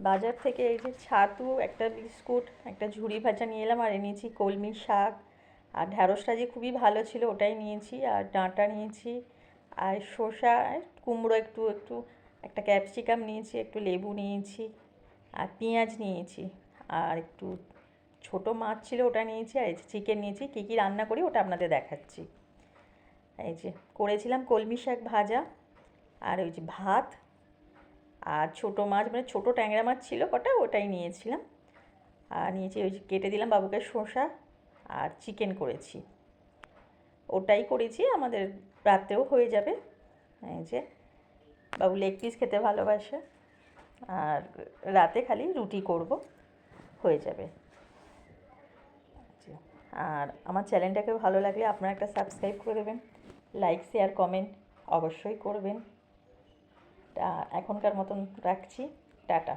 বাজার থেকে এই যে ছাতু, একটা বিস্কুট, একটা ঝুরি ভাজা নিয়ে এলাম, আর এনেছি কলমি শাক, আর ঢ্যাঁড়সটা যে খুবই ভালো ছিল ওটাই নিয়েছি, আর ডাঁটা নিয়েছি, আর শসা, আর কুমড়ো একটু একটু, একটা ক্যাপসিকাম নিয়েছি, একটু লেবু নিয়েছি, আর পেঁয়াজ নিয়েছি, আর একটু ছোট মাছ ছিল ওটা নিয়েছি, আর এই যে চিকেন নিয়েছি। কী কী রান্না করি ওটা আপনাদের দেখাচ্ছি। এই যে করেছিলাম কলমি শাক ভাজা, আর ওই যে ভাত, আর ছোটো মাছ মানে ছোটো ট্যাংরা মাছ ছিল কটা, ওটাই নিয়েছিলাম। আর নিয়েছি ওই যে কেটে দিলাম বাবুকে শসা, আর চিকেন করেছি, ওটাই করেছি, আমাদের রাতেও হয়ে যাবে। এই যে বাবু লেগ পিস খেতে ভালোবাসে, আর রাতে খালি রুটি করব, হয়ে যাবে। আর আমার চ্যানেলটাকে ভালো লাগলে আপনারা একটা সাবস্ক্রাইব করে দেবেন, লাইক শেয়ার কমেন্ট অবশ্যই করবেন। তা এখনকার মতন রাখছি, টাটা।